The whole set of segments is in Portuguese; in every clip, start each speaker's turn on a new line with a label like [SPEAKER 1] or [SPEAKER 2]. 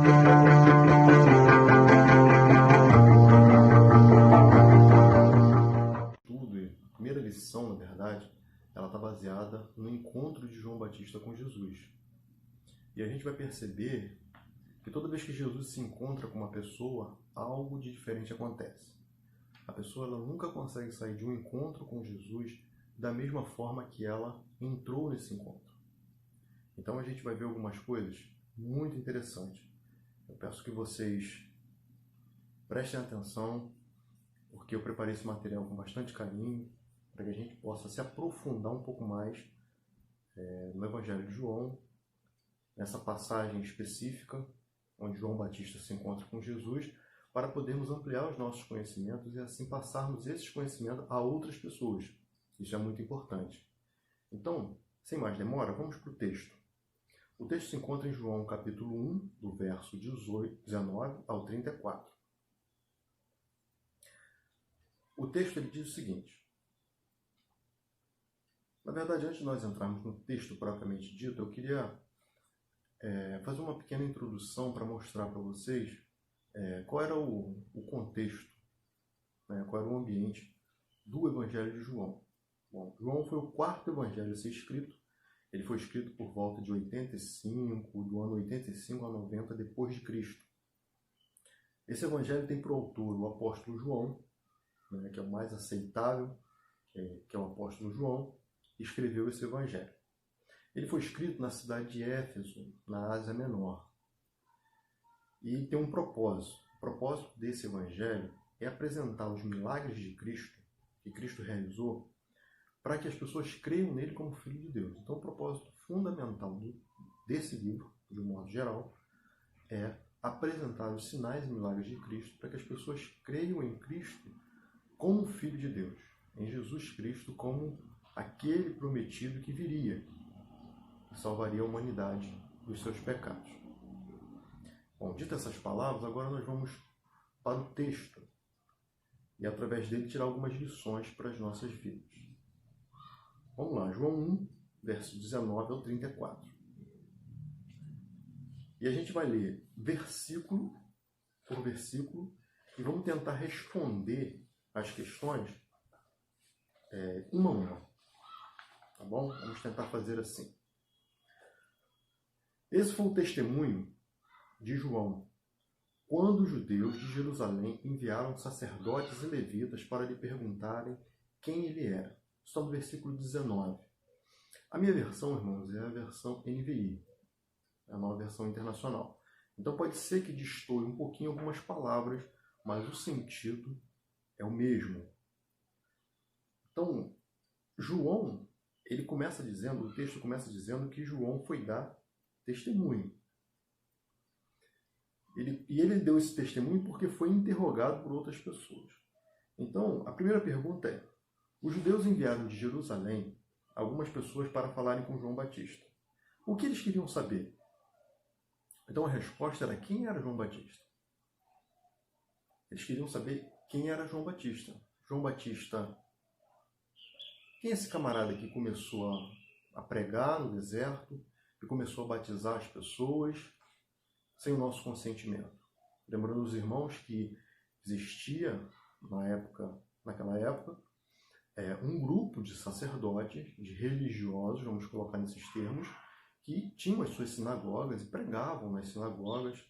[SPEAKER 1] A primeira lição, na verdade, ela está baseada no encontro de João Batista com Jesus. E a gente vai perceber que toda vez que Jesus se encontra com uma pessoa, algo de diferente acontece. A pessoa ela nunca consegue sair de um encontro com Jesus da mesma forma que ela entrou nesse encontro. Então a gente vai ver algumas coisas muito interessantes. Eu peço que vocês prestem atenção, porque eu preparei esse material com bastante carinho, para que a gente possa se aprofundar um pouco mais no Evangelho de João, nessa passagem específica, onde João Batista se encontra com Jesus, para podermos ampliar os nossos conhecimentos e assim passarmos esses conhecimentos a outras pessoas. Isso é muito importante. Então, sem mais demora, vamos para o texto. O texto se encontra em João capítulo 1, do verso 19 ao 34. O texto ele diz o seguinte. Na verdade, antes de nós entrarmos no texto propriamente dito, eu queria fazer uma pequena introdução para mostrar para vocês qual era o contexto, qual era o ambiente do Evangelho de João. Bom, João foi o quarto evangelho a ser escrito. Ele foi escrito por volta de do ano 85 a 90 depois de Cristo. Esse evangelho tem por autor o apóstolo João, que é o mais aceitável, que é o apóstolo João, que escreveu esse evangelho. Ele foi escrito na cidade de Éfeso, na Ásia Menor. E tem um propósito. O propósito desse evangelho é apresentar os milagres de Cristo, que Cristo realizou, para que as pessoas creiam nele como Filho de Deus. Então, o propósito fundamental desse livro, de um modo geral, é apresentar os sinais e milagres de Cristo para que as pessoas creiam em Cristo como Filho de Deus, em Jesus Cristo como aquele prometido que viria e salvaria a humanidade dos seus pecados. Bom, dito essas palavras, agora nós vamos para o texto e, através dele, tirar algumas lições para as nossas vidas. Vamos lá, João 1, verso 19 ao 34. E a gente vai ler versículo por versículo e vamos tentar responder as questões uma a uma. Tá bom? Vamos tentar fazer assim. Esse foi o testemunho de João, quando os judeus de Jerusalém enviaram sacerdotes e levitas para lhe perguntarem quem ele era. Está no versículo 19. A minha versão, irmãos, é a versão NVI, é a nova versão internacional. Então pode ser que destoie um pouquinho algumas palavras, mas o sentido é o mesmo. Então, João, o texto começa dizendo que João foi dar testemunho. Ele deu esse testemunho porque foi interrogado por outras pessoas. Então, a primeira pergunta é: os judeus enviaram de Jerusalém algumas pessoas para falarem com João Batista. O que eles queriam saber? Então a resposta era: quem era João Batista? Eles queriam saber quem era João Batista. João Batista, quem é esse camarada que começou a pregar no deserto, que começou a batizar as pessoas sem o nosso consentimento? Lembrando os irmãos que existia naquela época, um grupo de sacerdotes, de religiosos, vamos colocar nesses termos, que tinham as suas sinagogas e pregavam nas sinagogas,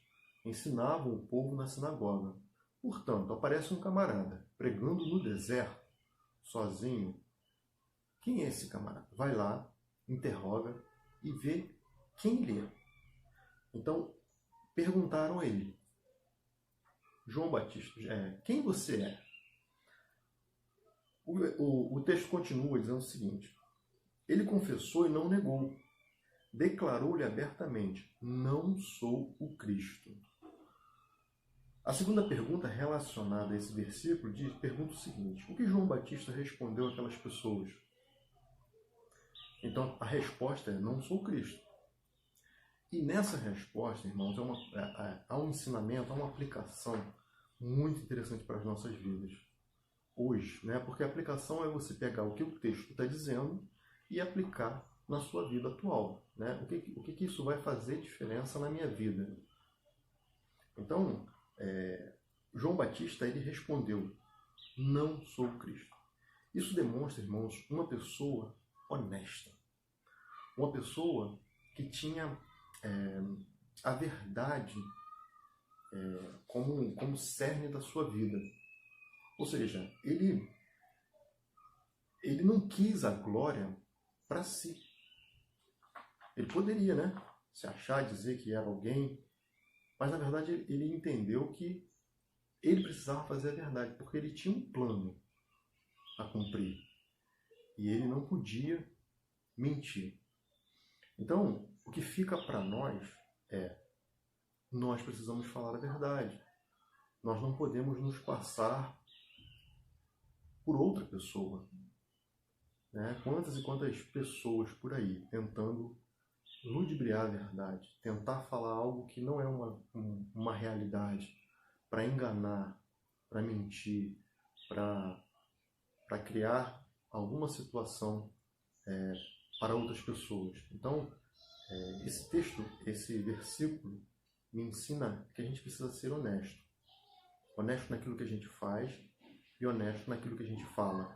[SPEAKER 1] ensinavam o povo na sinagoga. Portanto, aparece um camarada pregando no deserto, sozinho. Quem é esse camarada? Vai lá, interroga e vê quem ele é. Então, perguntaram a ele: João Batista, quem você é? O texto continua dizendo o seguinte: ele confessou e não negou. Declarou-lhe abertamente: não sou o Cristo. A segunda pergunta relacionada a esse versículo pergunta o seguinte: o que João Batista respondeu àquelas pessoas? Então, a resposta é: não sou o Cristo. E nessa resposta, irmãos, há um ensinamento, há uma aplicação muito interessante para as nossas vidas hoje, porque a aplicação é você pegar o que o texto está dizendo e aplicar na sua vida atual. O que isso vai fazer diferença na minha vida? Então, João Batista, ele respondeu: não sou o Cristo. Isso demonstra, irmãos, uma pessoa honesta. Uma pessoa que tinha a verdade como cerne da sua vida. Ou seja, ele não quis a glória para si. Ele poderia, né, se achar, dizer que era alguém, mas na verdade ele entendeu que ele precisava fazer a verdade, porque ele tinha um plano a cumprir. E ele não podia mentir. Então, o que fica para nós nós precisamos falar a verdade. Nós não podemos nos passar por outra pessoa. Né? Quantas e quantas pessoas por aí tentando ludibriar a verdade, tentar falar algo que não é uma realidade, para enganar, para mentir, para criar alguma situação para outras pessoas. Então, esse texto, esse versículo, me ensina que a gente precisa ser honesto. Honesto naquilo que a gente faz e honesto naquilo que a gente fala.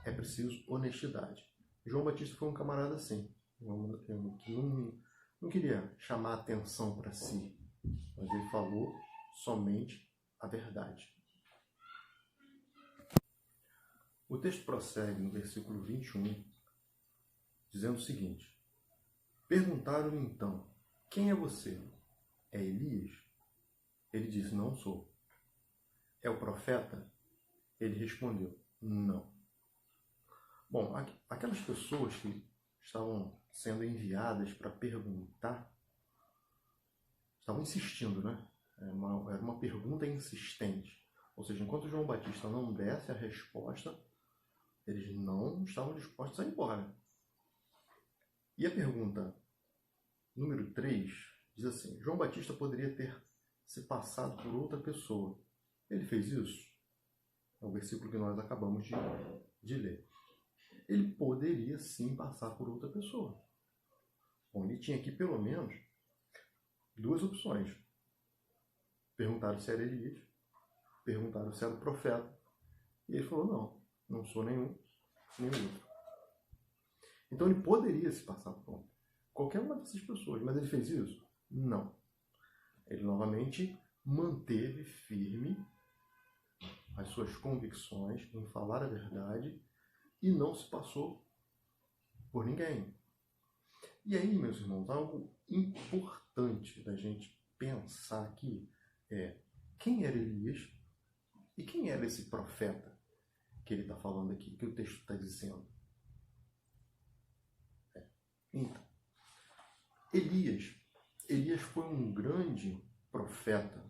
[SPEAKER 1] É preciso honestidade. João Batista foi um camarada assim, que não queria chamar atenção para si, mas ele falou somente a verdade. O texto prossegue no versículo 21, dizendo o seguinte: perguntaram-lhe então: quem é você? É Elias? Ele disse: não sou. É o profeta? Ele respondeu: não. Bom, aquelas pessoas que estavam sendo enviadas para perguntar, estavam insistindo, né? Era uma pergunta insistente. Ou seja, enquanto João Batista não desse a resposta, eles não estavam dispostos a ir embora. E a pergunta número 3 diz assim: João Batista poderia ter se passado por outra pessoa. Ele fez isso? É o versículo que nós acabamos de ler. Ele poderia sim passar por outra pessoa. Bom, ele tinha aqui pelo menos duas opções. Perguntaram se era Elias, perguntaram se era o profeta, e ele falou: não sou nenhum, nem outro. Então ele poderia se passar por qualquer uma dessas pessoas, mas ele fez isso? Não. Ele novamente manteve firme as suas convicções em falar a verdade e não se passou por ninguém. E aí, meus irmãos, algo importante da gente pensar aqui é: quem era Elias e quem era esse profeta que ele está falando aqui, que o texto está dizendo? Então, Elias foi um grande profeta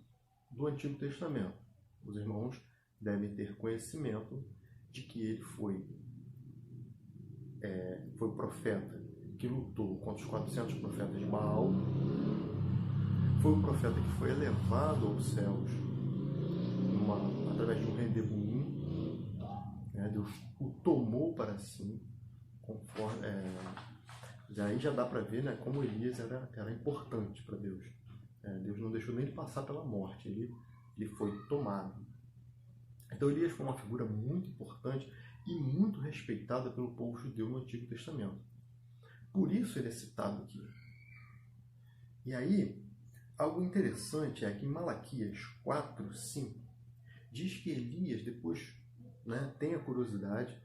[SPEAKER 1] do Antigo Testamento. Os irmãos devem ter conhecimento de que ele foi o profeta que lutou contra os 400 profetas de Baal, foi o profeta que foi elevado aos céus através de um redemoinho. Deus o tomou para si, conforme, aí já dá para ver, né, como Elias era importante para Deus. Deus não deixou nem ele passar pela morte, ele foi tomado. Então Elias foi uma figura muito importante e muito respeitada pelo povo judeu no Antigo Testamento. Por isso ele é citado aqui. E aí, algo interessante é que em Malaquias 4:5 diz que Elias, depois, né, tenha curiosidade,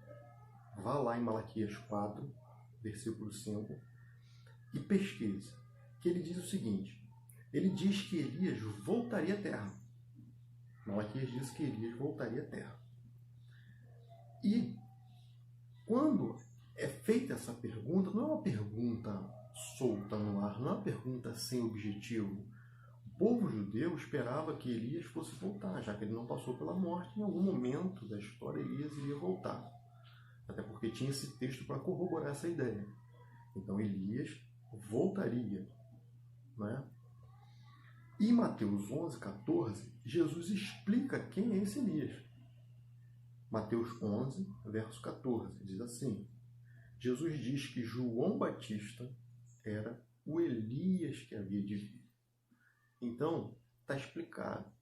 [SPEAKER 1] vá lá em Malaquias 4, versículo 5, e pesquise, que ele diz o seguinte: ele diz que Elias voltaria à terra. Malaquias diz que Elias voltaria à terra. E quando é feita essa pergunta, não é uma pergunta solta no ar, não é uma pergunta sem objetivo. O povo judeu esperava que Elias fosse voltar, já que ele não passou pela morte. Em algum momento da história, Elias iria voltar. Até porque tinha esse texto para corroborar essa ideia. Então Elias voltaria. Né? E em Mateus 11:14, Jesus explica quem é esse Elias. Mateus 11, verso 14, diz assim: Jesus diz que João Batista era o Elias que havia de vir. Então, está está explicado.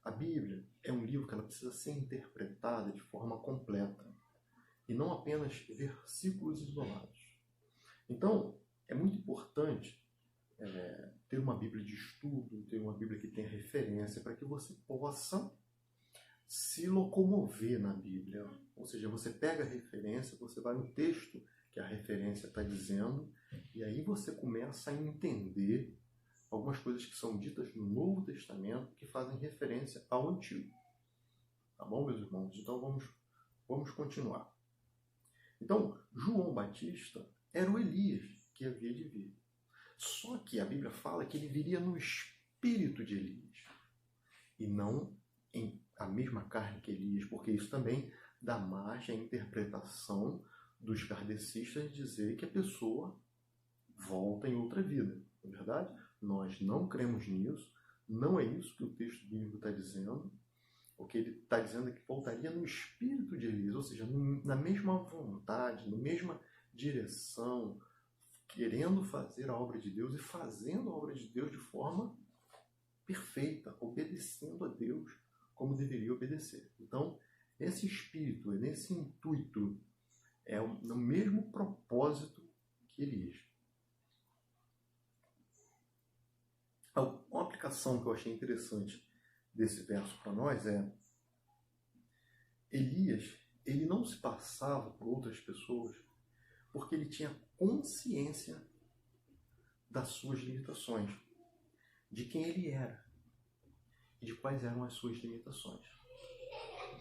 [SPEAKER 1] A Bíblia é um livro que ela precisa ser interpretada de forma completa e não apenas versículos isolados. Então, é muito importante ter uma Bíblia de estudo, ter uma Bíblia que tenha referência para que você possa se locomover na Bíblia. Ou seja, você pega a referência, você vai no texto que a referência está dizendo, e aí você começa a entender algumas coisas que são ditas no Novo Testamento que fazem referência ao Antigo. Tá bom, meus irmãos? Então vamos continuar. Então, João Batista era o Elias que havia de vir. Só que a Bíblia fala que ele viria no espírito de Elias e não em a mesma carne que Elias, porque isso também dá margem à interpretação dos kardecistas de dizer que a pessoa volta em outra vida. Não é verdade? Nós não cremos nisso, não é isso que o texto bíblico está dizendo. O que ele está dizendo é que voltaria no espírito de Elias, ou seja, na mesma vontade, na mesma direção, querendo fazer a obra de Deus e fazendo a obra de Deus de forma perfeita, obedecendo a Deus como deveria obedecer. Então, esse espírito, nesse intuito, é no mesmo propósito que Elias. Uma aplicação que eu achei interessante desse verso para nós é Elias, ele não se passava por outras pessoas porque ele tinha consciência das suas limitações, de quem ele era e de quais eram as suas limitações.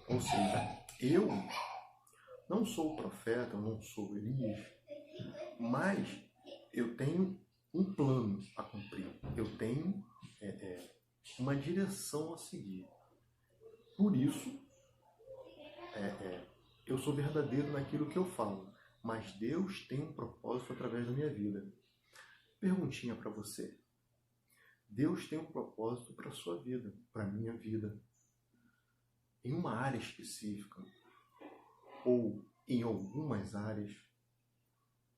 [SPEAKER 1] Ou seja, eu não sou o profeta, eu não sou Elias, mas eu tenho um plano a cumprir, eu tenho uma direção a seguir. Por isso, eu sou verdadeiro naquilo que eu falo, mas Deus tem um propósito através da minha vida. Perguntinha para você. Deus tem um propósito para a sua vida, para a minha vida. Em uma área específica, ou em algumas áreas,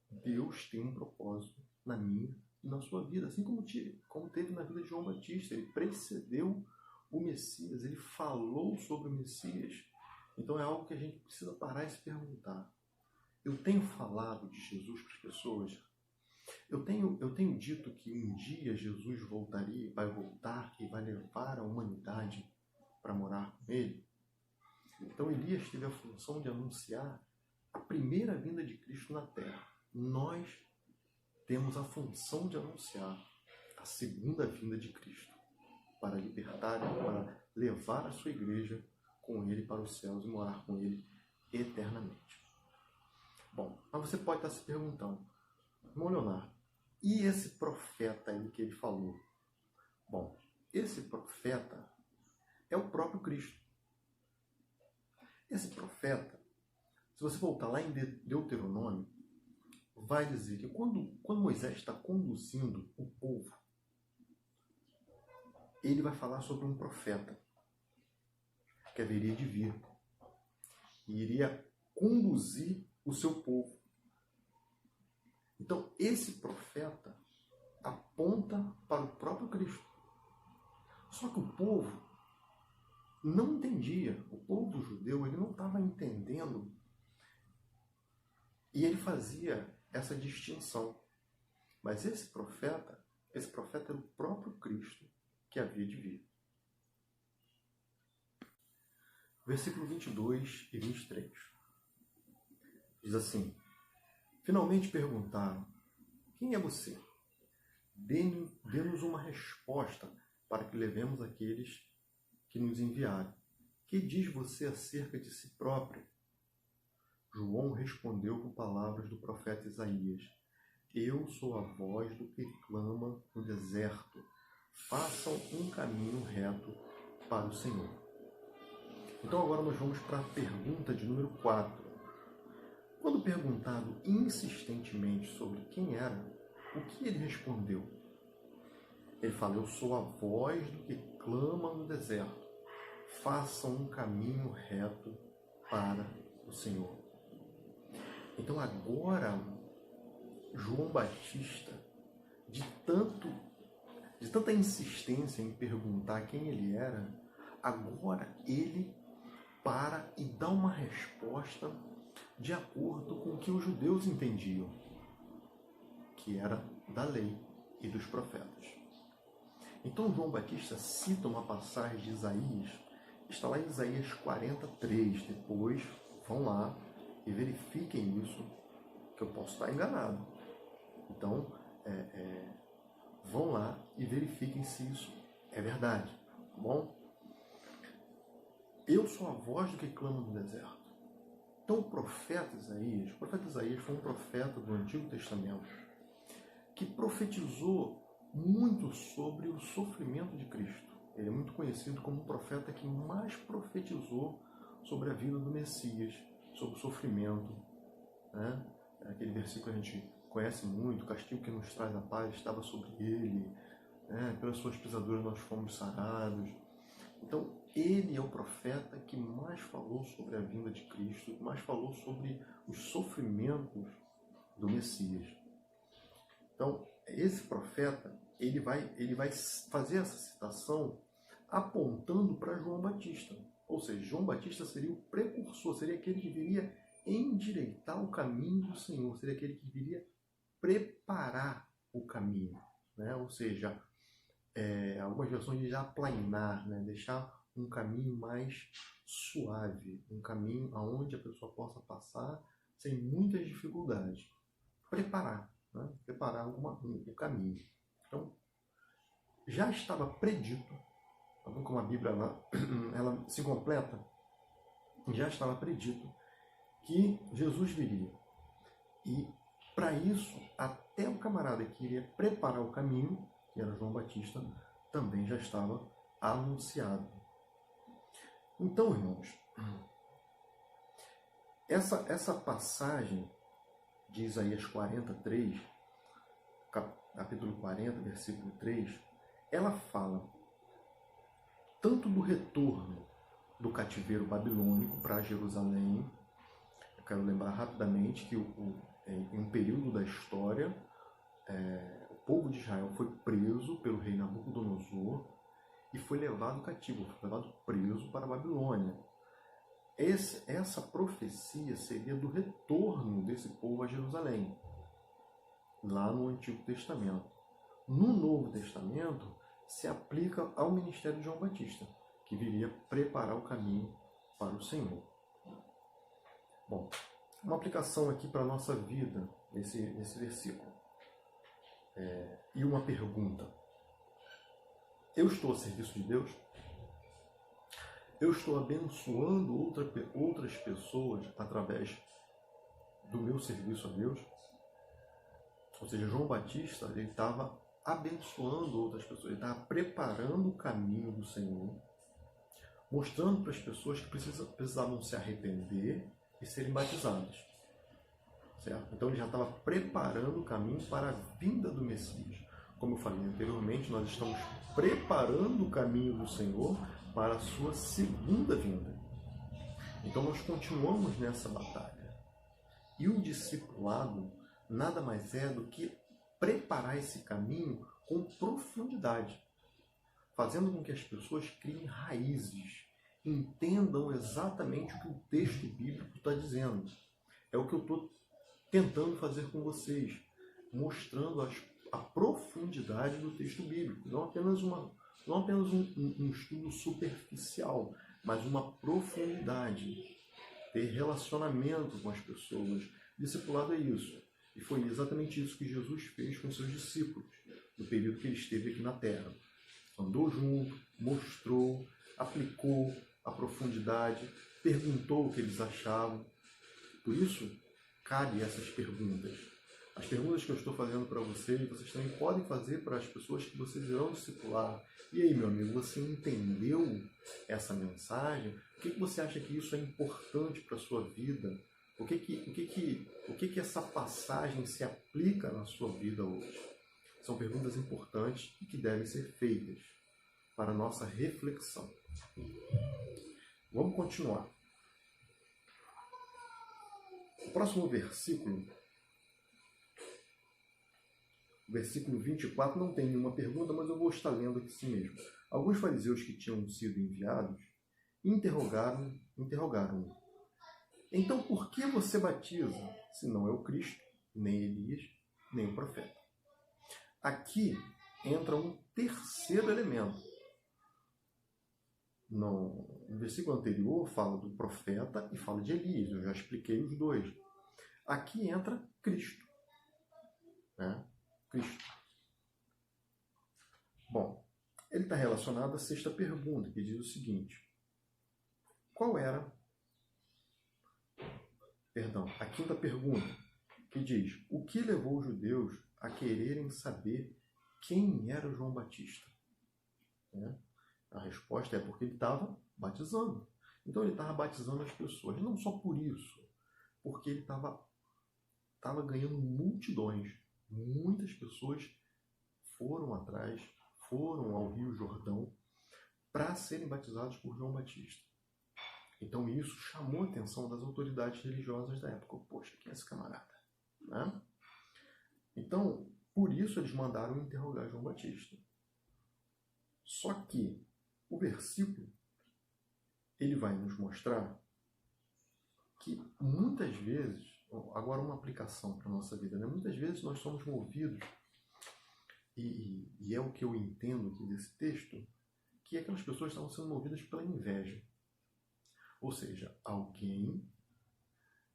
[SPEAKER 1] Deus tem um propósito na minha e na sua vida, assim como teve na vida de João Batista. Ele precedeu o Messias, ele falou sobre o Messias. Então é algo que a gente precisa parar e se perguntar. Eu tenho falado de Jesus para as pessoas? Eu tenho dito que um dia Jesus vai voltar e vai levar a humanidade para morar com ele? Então Elias teve a função de anunciar a primeira vinda de Cristo na Terra. Nós temos a função de anunciar a segunda vinda de Cristo para libertar, para levar a sua igreja com ele para os céus e morar com ele eternamente. Bom, mas você pode estar se perguntando, irmão Leonardo, e esse profeta aí que ele falou? Bom, esse profeta é o próprio Cristo. Esse profeta, se você voltar lá em Deuteronômio, vai dizer que quando Moisés está conduzindo o povo, ele vai falar sobre um profeta que haveria de vir e iria conduzir o seu povo. Então, esse profeta aponta para o próprio Cristo. Só que o povo não entendia. O povo judeu, ele não estava entendendo. E ele fazia essa distinção. Mas esse profeta era o próprio Cristo que havia de vir. Versículo 22 e 23. Diz assim: finalmente perguntaram, quem é você? Dê-nos uma resposta para que levemos aqueles que nos enviaram. Que diz você acerca de si próprio? João respondeu com palavras do profeta Isaías: eu sou a voz do que clama no deserto. Façam um caminho reto para o Senhor. Então agora nós vamos para a pergunta de número 4. Quando perguntado insistentemente sobre quem era, o que ele respondeu? Ele fala: eu sou a voz do que clama no deserto. Façam um caminho reto para o Senhor. Então agora, João Batista, de de tanta insistência em perguntar quem ele era, agora ele para e dá uma resposta de acordo com o que os judeus entendiam, que era da lei e dos profetas. Então João Batista cita uma passagem de Isaías, está lá em Isaías 43, depois vão lá e verifiquem isso, que eu posso estar enganado. Então, vão lá e verifiquem se isso é verdade, tá bom? Eu sou a voz do que clama no deserto. Então o profeta Isaías foi um profeta do Antigo Testamento que profetizou muito sobre o sofrimento de Cristo. Ele é muito conhecido como o profeta que mais profetizou sobre a vida do Messias, sobre o sofrimento, né? Aquele versículo que a gente conhece muito: o castigo que nos traz a paz estava sobre ele, né? Pelas suas pisaduras nós fomos sarados. Então, ele é o profeta que mais falou sobre a vinda de Cristo, que mais falou sobre os sofrimentos do Messias. Então, esse profeta, ele vai fazer essa citação apontando para João Batista. Ou seja, João Batista seria o precursor, seria aquele que viria endireitar o caminho do Senhor, seria aquele que viria preparar o caminho, né? Ou seja, algumas versões dizem aplainar, né? Deixar um caminho mais suave, um caminho aonde a pessoa possa passar sem muitas dificuldades. Preparar, né? Preparar o caminho. Então, já estava predito, como a Bíblia ela se completa, já estava predito que Jesus viria. E para isso, até o camarada que iria preparar o caminho, que era João Batista, também já estava anunciado. Então, irmãos, essa passagem de Isaías 43, capítulo 40, versículo 3, ela fala tanto do retorno do cativeiro babilônico para Jerusalém. Eu quero lembrar rapidamente que em um período da história, o povo de Israel foi preso pelo rei Nabucodonosor e foi levado cativo, foi levado preso para a Babilônia. Essa profecia seria do retorno desse povo a Jerusalém, lá no Antigo Testamento. No Novo Testamento, se aplica ao ministério de João Batista, que viria preparar o caminho para o Senhor. Bom, uma aplicação aqui para a nossa vida, nesse versículo. E uma pergunta. Eu estou a serviço de Deus? Eu estou abençoando outras pessoas através do meu serviço a Deus? Ou seja, João Batista, ele estava abençoando outras pessoas, ele estava preparando o caminho do Senhor, mostrando para as pessoas que precisavam se arrepender e serem batizadas. Certo? Então ele já estava preparando o caminho para a vinda do Messias. Como eu falei anteriormente, nós estamos preparando o caminho do Senhor para a sua segunda vinda. Então nós continuamos nessa batalha. E o discipulado nada mais é do que preparar esse caminho com profundidade, fazendo com que as pessoas criem raízes, entendam exatamente o que o texto bíblico está dizendo. É o que eu estou tentando fazer com vocês, mostrando a profundidade do texto bíblico, não apenas um estudo superficial, mas uma profundidade, ter relacionamento com as pessoas. Discipulado é isso. E foi exatamente isso que Jesus fez com seus discípulos, no período que ele esteve aqui na Terra. Andou junto, mostrou, aplicou a profundidade, perguntou o que eles achavam. Por isso, cabe essas perguntas. As perguntas que eu estou fazendo para vocês também podem fazer para as pessoas que vocês irão discipular. E aí, meu amigo, você entendeu essa mensagem? O que você acha que isso é importante para a sua vida? O que essa passagem se aplica na sua vida hoje? São perguntas importantes e que devem ser feitas para a nossa reflexão. Vamos continuar. O próximo versículo versículo 24 não tem nenhuma pergunta, mas eu vou estar lendo aqui si mesmo. Alguns fariseus que tinham sido enviados interrogaram-o. Então, por que você batiza, se não é o Cristo, nem Elias, nem o profeta? Aqui entra um terceiro elemento. No versículo anterior fala do profeta e fala de Elias. Eu já expliquei os dois. Aqui entra Cristo. Né? Cristo. Bom, ele está relacionado à sexta pergunta, que diz o seguinte. A quinta pergunta, que diz: o que levou os judeus a quererem saber quem era João Batista? Né? A resposta é porque ele estava batizando. Então ele estava batizando as pessoas. Não só por isso, porque ele estava ganhando multidões. Muitas pessoas foram atrás, foram ao Rio Jordão para serem batizados por João Batista. Então isso chamou a atenção das autoridades religiosas da época. Poxa, quem é esse camarada? Né? Então, por isso eles mandaram interrogar João Batista. Só que o versículo ele vai nos mostrar que muitas vezes, agora uma aplicação para a nossa vida, né? Muitas vezes nós somos movidos, e é o que eu entendo aqui desse texto, que aquelas pessoas estavam sendo movidas pela inveja. Ou seja, alguém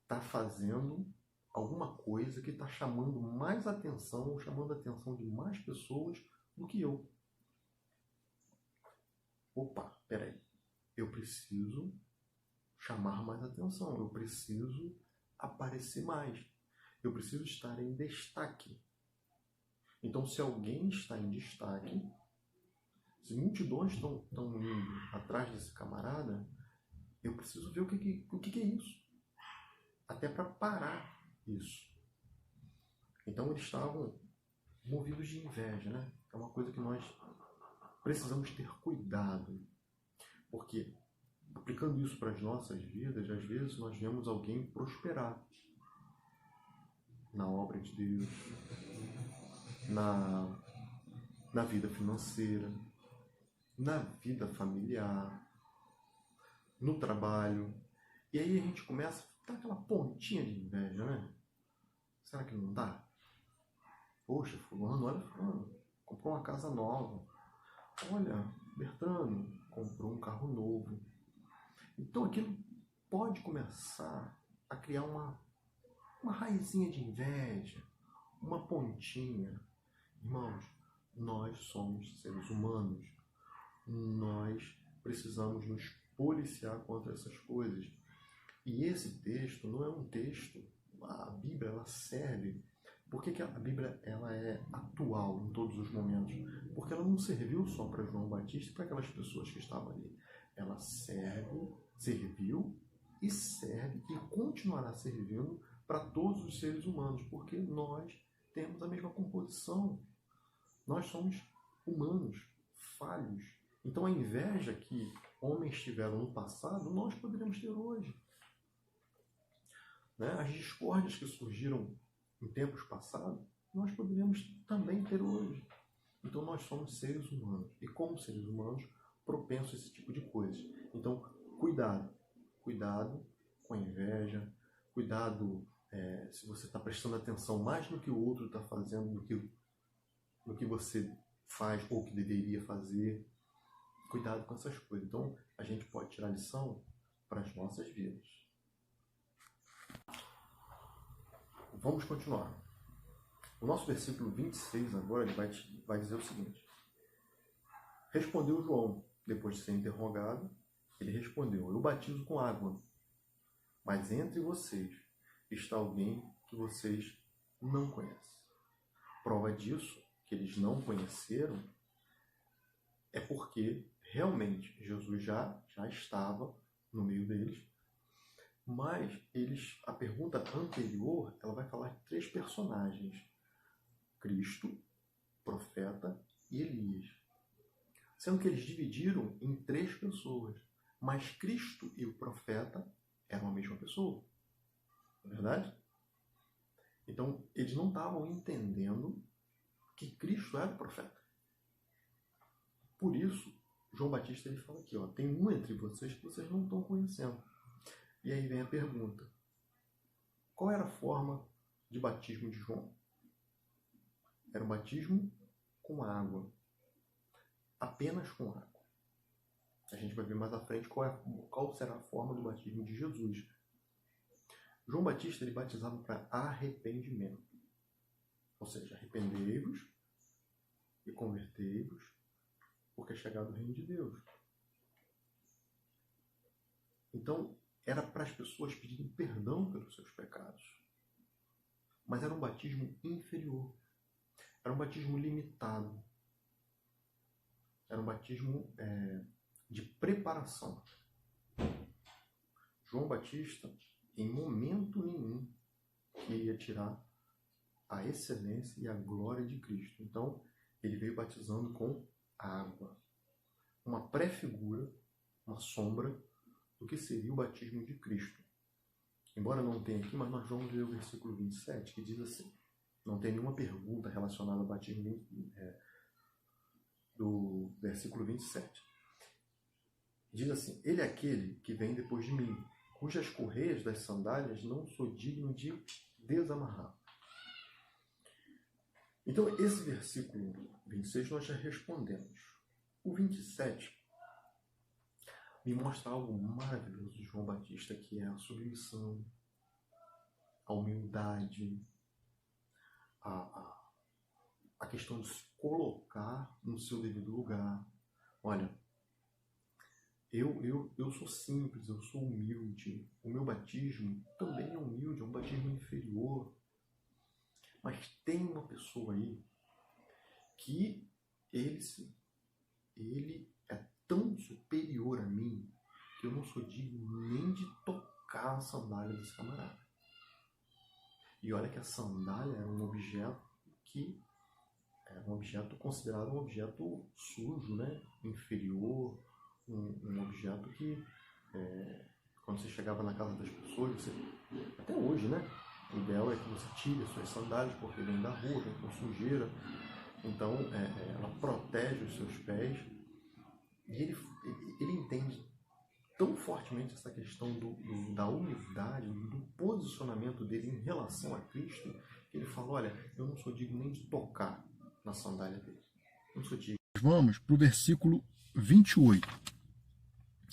[SPEAKER 1] está fazendo alguma coisa que está chamando mais atenção, ou chamando a atenção de mais pessoas do que eu. Opa, peraí, eu preciso chamar mais atenção, eu preciso aparecer mais, eu preciso estar em destaque. Então, se alguém está em destaque, se multidões estão indo atrás desse camarada, eu preciso ver o que é isso, até para parar isso. Então, eles estavam movidos de inveja, né? É uma coisa que nós precisamos ter cuidado, porque aplicando isso para as nossas vidas, às vezes nós vemos alguém prosperar na obra de Deus, na vida financeira, na vida familiar, no trabalho. E aí a gente começa a dar aquela pontinha de inveja, né? Será que não dá? Poxa, fulano, olha fulano, comprou uma casa nova. Olha, Bertrano, comprou um carro novo. Então aquilo pode começar a criar uma raizinha de inveja, uma pontinha. Irmãos, nós somos seres humanos. Nós precisamos nos policiar contra essas coisas. E esse texto não é um texto, a Bíblia ela serve. Por que a Bíblia ela é atual em todos os momentos? Porque ela não serviu só para João Batista e para aquelas pessoas que estavam ali. Ela serviu e serve e continuará servindo para todos os seres humanos, porque nós temos a mesma composição. Nós somos humanos, falhos. Então a inveja que homens tiveram no passado, nós poderemos ter hoje. Né? As discórdias que surgiram em tempos passados, nós poderíamos também ter hoje. Então nós somos seres humanos. E como seres humanos, propensos a esse tipo de coisa. Então, cuidado. Cuidado com a inveja. Cuidado se você está prestando atenção mais no que o outro está fazendo do que você faz ou que deveria fazer. Cuidado com essas coisas. Então, a gente pode tirar lição para as nossas vidas. Vamos continuar. O nosso versículo 26 agora ele vai dizer o seguinte. Respondeu João, depois de ser interrogado, ele respondeu: eu batizo com água, mas entre vocês está alguém que vocês não conhecem. Prova disso, que eles não conheceram, é porque realmente Jesus já estava no meio deles, mas a pergunta anterior, ela vai falar de 3 personagens: Cristo, profeta e Elias. Sendo que eles dividiram em 3 pessoas, mas Cristo e o profeta eram a mesma pessoa. Não é verdade? Então, eles não estavam entendendo que Cristo era o profeta. Por isso, João Batista ele fala aqui, ó, tem um entre vocês que vocês não estão conhecendo. E aí vem a pergunta: qual era a forma de batismo de João? Era um batismo com água. Apenas com água. A gente vai ver mais à frente qual será a forma do batismo de Jesus. João Batista ele batizava para arrependimento. Ou seja, arrependei-vos e convertei-vos, porque é chegado o reino de Deus. Então, era para as pessoas pedirem perdão pelos seus pecados. Mas era um batismo inferior. Era um batismo limitado. Era um batismo de preparação. João Batista, em momento nenhum, queria tirar a excelência e a glória de Cristo. Então, ele veio batizando com água. Uma pré-figura, uma sombra do que seria o batismo de Cristo. Embora não tenha aqui, mas nós vamos ler o versículo 27, que diz assim, não tem nenhuma pergunta relacionada ao batismo do versículo 27. Diz assim: ele é aquele que vem depois de mim, cujas correias das sandálias não sou digno de desamarrar. Então, esse versículo 26 nós já respondemos. O 27 me mostra algo maravilhoso de João Batista, que é a submissão, a humildade, a questão de se colocar no seu devido lugar. Olha, eu sou simples, eu sou humilde. O meu batismo também é humilde, é um batismo inferior. Mas tem uma pessoa aí que ele é tão superior a mim que eu não sou digno nem de tocar a sandália desse camarada. E olha que a sandália era um objeto que era um objeto considerado um objeto sujo, né? Inferior, um objeto que quando você chegava na casa das pessoas, até hoje, né? O ideal é que você tire as suas sandálias, porque vem da rua, vem com sujeira. Então, ela protege os seus pés. E ele entende tão fortemente essa questão da humildade, do posicionamento dele em relação a Cristo, que ele fala: olha, eu não sou digno nem de tocar na sandália dele. Não sou digno.
[SPEAKER 2] Vamos para o versículo 28,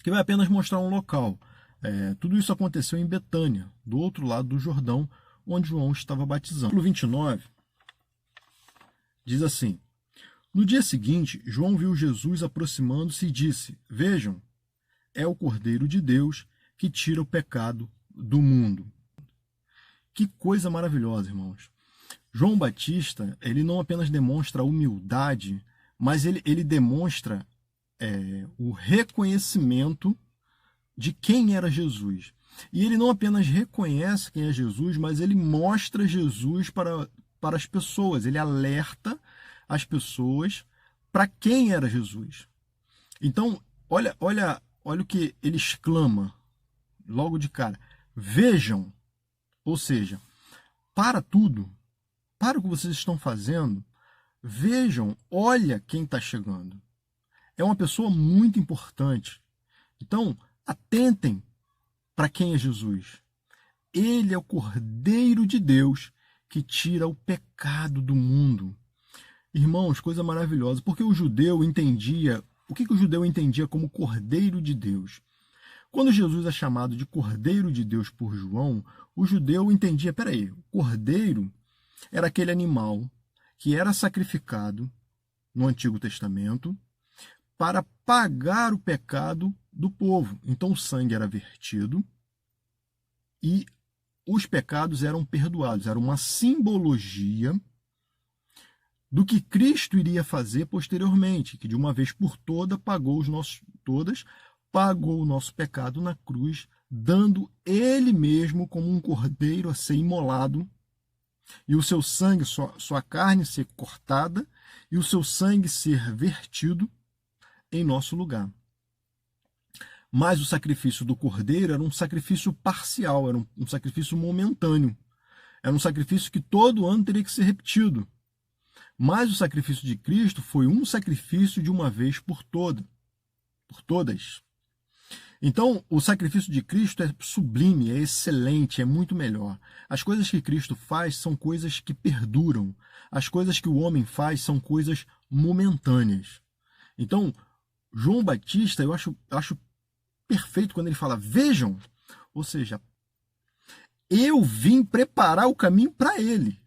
[SPEAKER 2] que vai apenas mostrar um local. Tudo isso aconteceu em Betânia, do outro lado do Jordão, onde João estava batizando. No 29, diz assim: no dia seguinte, João viu Jesus aproximando-se e disse: vejam, é o Cordeiro de Deus que tira o pecado do mundo. Que coisa maravilhosa, irmãos. João Batista, ele não apenas demonstra humildade, mas ele demonstra o reconhecimento de quem era Jesus. E ele não apenas reconhece quem é Jesus, mas ele mostra Jesus para as pessoas. Ele alerta as pessoas para quem era Jesus. Então, olha o que ele exclama logo de cara: vejam, ou seja, para tudo, para o que vocês estão fazendo, vejam, olha quem está chegando. É uma pessoa muito importante. Então, atentem para quem é Jesus. Ele é o Cordeiro de Deus que tira o pecado do mundo. Irmãos, coisa maravilhosa, porque o judeu entendia, o que o judeu entendia como Cordeiro de Deus? Quando Jesus é chamado de Cordeiro de Deus por João, o judeu entendia, peraí, o cordeiro era aquele animal que era sacrificado no Antigo Testamento para pagar o pecado do povo. Então o sangue era vertido e os pecados eram perdoados. Era uma simbologia do que Cristo iria fazer posteriormente, que de uma vez por todas pagou o nosso pecado na cruz, dando ele mesmo como um cordeiro a ser imolado, e o seu sangue, sua carne ser cortada, e o seu sangue ser vertido em nosso lugar. Mas o sacrifício do cordeiro era um sacrifício parcial, era um sacrifício momentâneo. Era um sacrifício que todo ano teria que ser repetido. Mas o sacrifício de Cristo foi um sacrifício de uma vez por todas. Então, o sacrifício de Cristo é sublime, é excelente, é muito melhor. As coisas que Cristo faz são coisas que perduram. As coisas que o homem faz são coisas momentâneas. Então, João Batista, eu acho perfeito quando ele fala, vejam, ou seja, eu vim preparar o caminho para ele,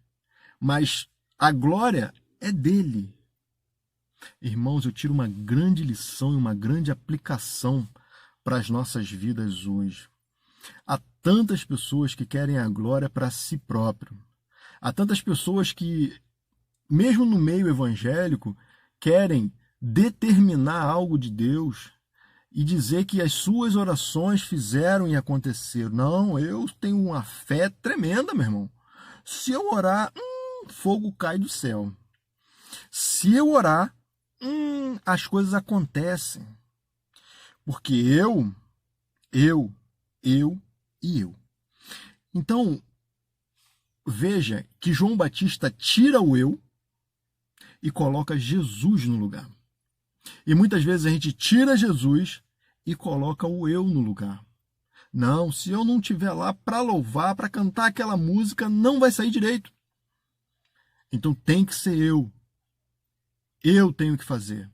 [SPEAKER 2] mas a glória é dele. Irmãos, eu tiro uma grande lição e uma grande aplicação para as nossas vidas hoje. Há tantas pessoas que querem a glória para si próprio. Há tantas pessoas que, mesmo no meio evangélico, querem determinar algo de Deus e dizer que as suas orações fizeram e aconteceram. Não, eu tenho uma fé tremenda, meu irmão. Se eu orar, fogo cai do céu. Se eu orar, as coisas acontecem. Porque eu e eu. Então, veja que João Batista tira o eu e coloca Jesus no lugar. E muitas vezes a gente tira Jesus e coloca o eu no lugar. Não, se eu não estiver lá para louvar, para cantar aquela música, não vai sair direito. Então tem que ser eu. Eu tenho que fazer.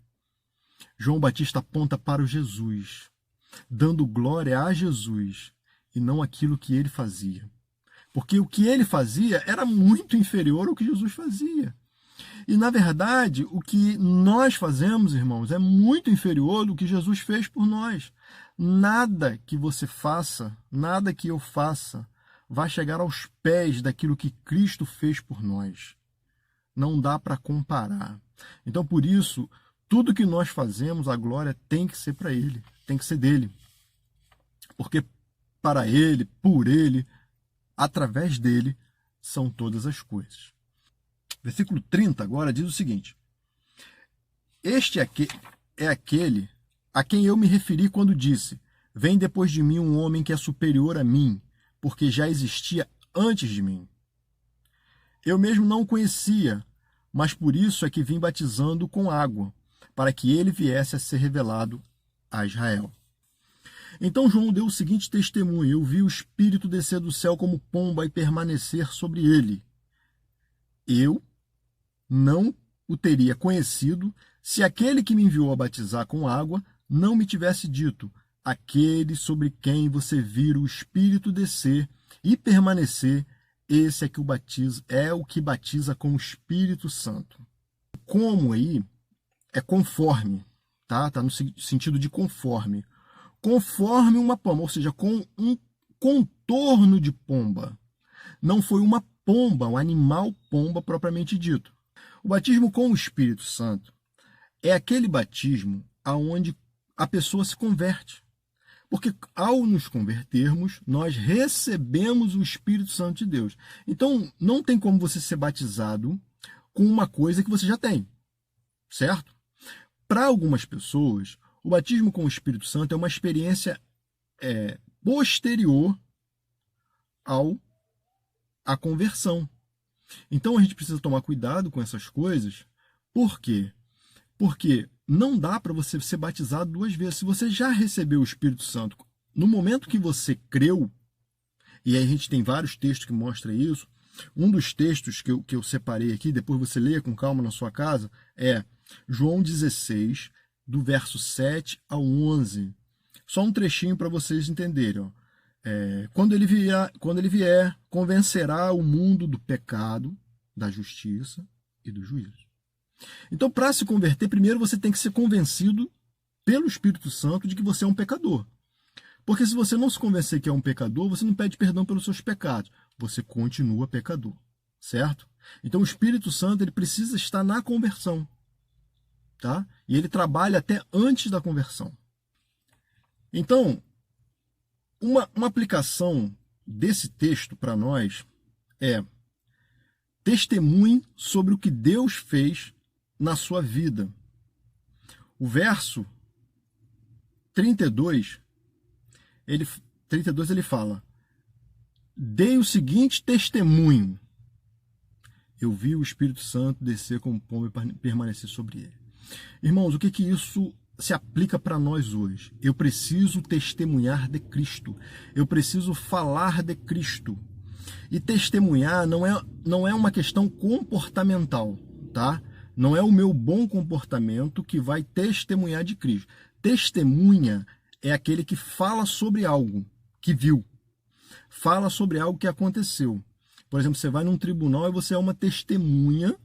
[SPEAKER 2] João Batista aponta para o Jesus, dando glória a Jesus e não aquilo que ele fazia. Porque o que ele fazia era muito inferior ao que Jesus fazia. E, na verdade, o que nós fazemos, irmãos, é muito inferior do que Jesus fez por nós. Nada que você faça, nada que eu faça, vai chegar aos pés daquilo que Cristo fez por nós. Não dá para comparar. Então, por isso, tudo que nós fazemos, a glória tem que ser para Ele, tem que ser dele. Porque para Ele, por Ele, através dele, são todas as coisas. Versículo 30 agora diz o seguinte: Este é aquele a quem eu me referi quando disse, vem depois de mim um homem que é superior a mim, porque já existia antes de mim. Eu mesmo não o conhecia, mas por isso é que vim batizando com água, para que ele viesse a ser revelado a Israel. Então João deu o seguinte testemunho: eu vi o Espírito descer do céu como pomba e permanecer sobre ele. Eu não o teria conhecido se aquele que me enviou a batizar com água não me tivesse dito, aquele sobre quem você vira o Espírito descer e permanecer, esse é o que batiza com o Espírito Santo. Como aí é conforme, tá no sentido de conforme. Conforme uma pomba, ou seja, com um contorno de pomba. Não foi uma pomba, um animal pomba propriamente dito. O batismo com o Espírito Santo é aquele batismo aonde a pessoa se converte. Porque ao nos convertermos, nós recebemos o Espírito Santo de Deus. Então, não tem como você ser batizado com uma coisa que você já tem, certo? Para algumas pessoas, o batismo com o Espírito Santo é uma experiência posterior à conversão. Então a gente precisa tomar cuidado com essas coisas. Por quê? Porque não dá para você ser batizado duas vezes. Se você já recebeu o Espírito Santo no momento que você creu, e aí a gente tem vários textos que mostram isso, um dos textos que eu separei aqui, depois você leia com calma na sua casa, é João 16, do verso 7 ao 11. Só um trechinho para vocês entenderem. Ó. Quando ele vier, convencerá o mundo do pecado, da justiça e do juízo. Então, para se converter, primeiro você tem que ser convencido pelo Espírito Santo de que você é um pecador. Porque se você não se convencer que é um pecador, você não pede perdão pelos seus pecados. Você continua pecador, certo? Então, o Espírito Santo ele precisa estar na conversão. Tá? E ele trabalha até antes da conversão. Então, uma aplicação desse texto para nós é: testemunhe sobre o que Deus fez na sua vida. O verso 32, ele fala: dei o seguinte testemunho, Eu vi o Espírito Santo descer como pomba e permanecer sobre ele. Irmãos, o que isso se aplica para nós hoje? Eu preciso testemunhar de Cristo. Eu preciso falar de Cristo. E testemunhar não é uma questão comportamental, tá? Não é o meu bom comportamento que vai testemunhar de Cristo. Testemunha é aquele que fala sobre algo que viu. Fala sobre algo que aconteceu. Por exemplo, você vai num tribunal e você é uma testemunha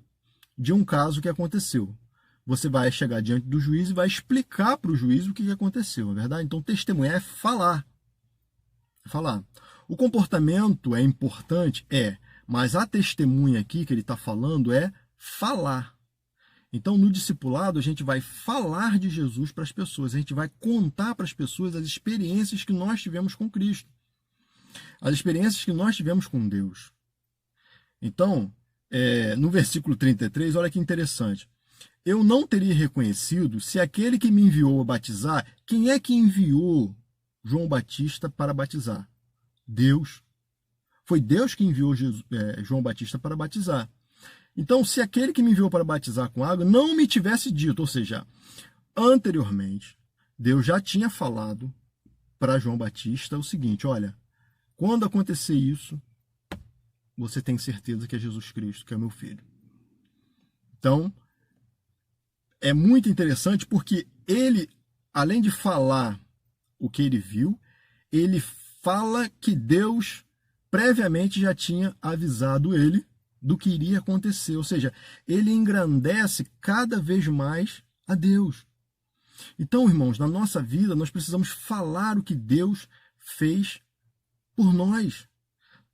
[SPEAKER 2] de um caso que aconteceu. Você vai chegar diante do juiz e vai explicar para o juiz o que aconteceu, não é verdade? Então, testemunhar é falar. Falar. O comportamento é importante? É. Mas a testemunha aqui que ele está falando é falar. Então, no discipulado, a gente vai falar de Jesus para as pessoas. A gente vai contar para as pessoas as experiências que nós tivemos com Cristo. As experiências que nós tivemos com Deus. Então, no versículo 33, olha que interessante. Eu não teria reconhecido se aquele que me enviou a batizar, quem é que enviou João Batista para batizar? Deus. Foi Deus que enviou João Batista para batizar. Então, se aquele que me enviou para batizar com água não me tivesse dito, ou seja, anteriormente, Deus já tinha falado para João Batista o seguinte, olha, quando acontecer isso, você tem certeza que é Jesus Cristo, que é meu filho. Então, é muito interessante porque ele, além de falar o que ele viu, ele fala que Deus previamente já tinha avisado ele do que iria acontecer. Ou seja, ele engrandece cada vez mais a Deus. Então, irmãos, na nossa vida nós precisamos falar o que Deus fez por nós.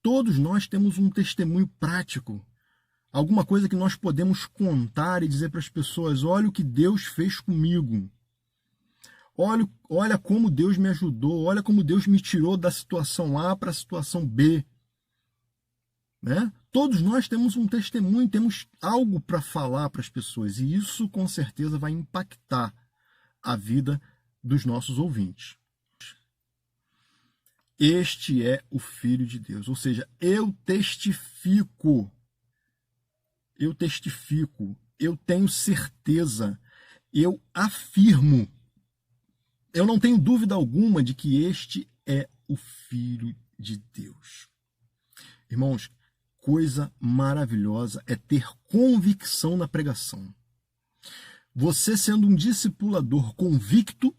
[SPEAKER 2] Todos nós temos um testemunho prático. Alguma coisa que nós podemos contar e dizer para as pessoas, olha o que Deus fez comigo. Olha como Deus me ajudou, olha como Deus me tirou da situação A para a situação B. Né? Todos nós temos um testemunho, temos algo para falar para as pessoas. E isso, com certeza, vai impactar a vida dos nossos ouvintes. Este é o Filho de Deus. Ou seja, eu testifico, eu tenho certeza, eu afirmo, eu não tenho dúvida alguma de que este é o Filho de Deus. Irmãos, coisa maravilhosa é ter convicção na pregação. Você sendo um discipulador convicto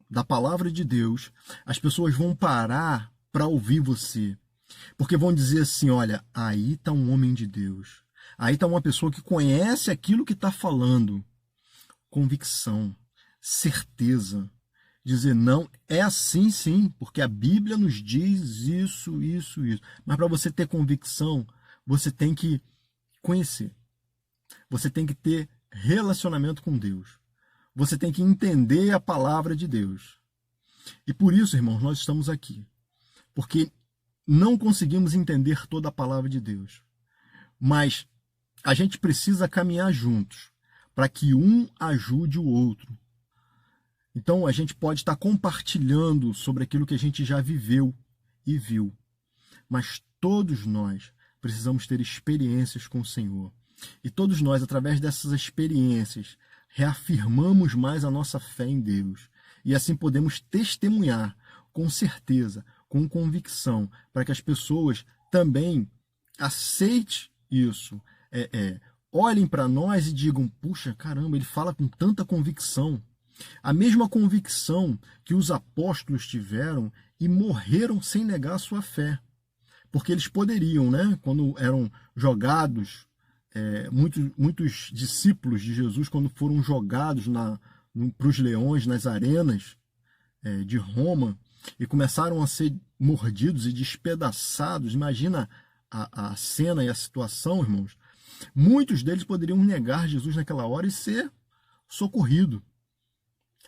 [SPEAKER 2] da palavra de Deus, as pessoas vão parar para ouvir você. Porque vão dizer assim, olha, aí está um homem de Deus. Aí está uma pessoa que conhece aquilo que está falando. Convicção, certeza. Dizer, não, é assim sim, porque a Bíblia nos diz isso, isso, isso. Mas para você ter convicção, você tem que conhecer. Você tem que ter relacionamento com Deus. Você tem que entender a palavra de Deus. E por isso, irmãos, nós estamos aqui. Porque não conseguimos entender toda a palavra de Deus. Mas a gente precisa caminhar juntos para que um ajude o outro. Então, a gente pode estar compartilhando sobre aquilo que a gente já viveu e viu. Mas todos nós precisamos ter experiências com o Senhor. E todos nós, através dessas experiências, reafirmamos mais a nossa fé em Deus. E assim podemos testemunhar com certeza, com convicção, para que as pessoas também aceitem isso. Olhem para nós e digam, puxa, caramba, ele fala com tanta convicção. A mesma convicção que os apóstolos tiveram e morreram sem negar a sua fé. Porque eles poderiam, né, quando eram jogados, muitos discípulos de Jesus, quando foram jogados para os leões nas arenas de Roma e começaram a ser mordidos e despedaçados, imagina a cena e a situação, irmãos. Muitos deles poderiam negar Jesus naquela hora e ser socorrido.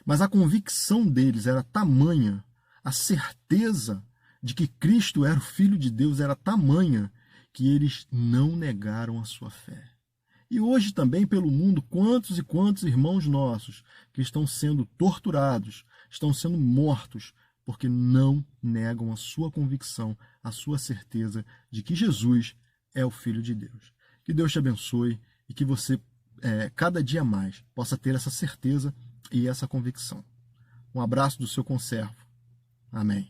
[SPEAKER 2] Mas a convicção deles era tamanha, a certeza de que Cristo era o Filho de Deus era tamanha, que eles não negaram a sua fé. E hoje também pelo mundo, quantos e quantos irmãos nossos que estão sendo torturados, estão sendo mortos, porque não negam a sua convicção, a sua certeza de que Jesus é o Filho de Deus. Que Deus te abençoe e que você, cada dia mais, possa ter essa certeza e essa convicção. Um abraço do seu conservo. Amém.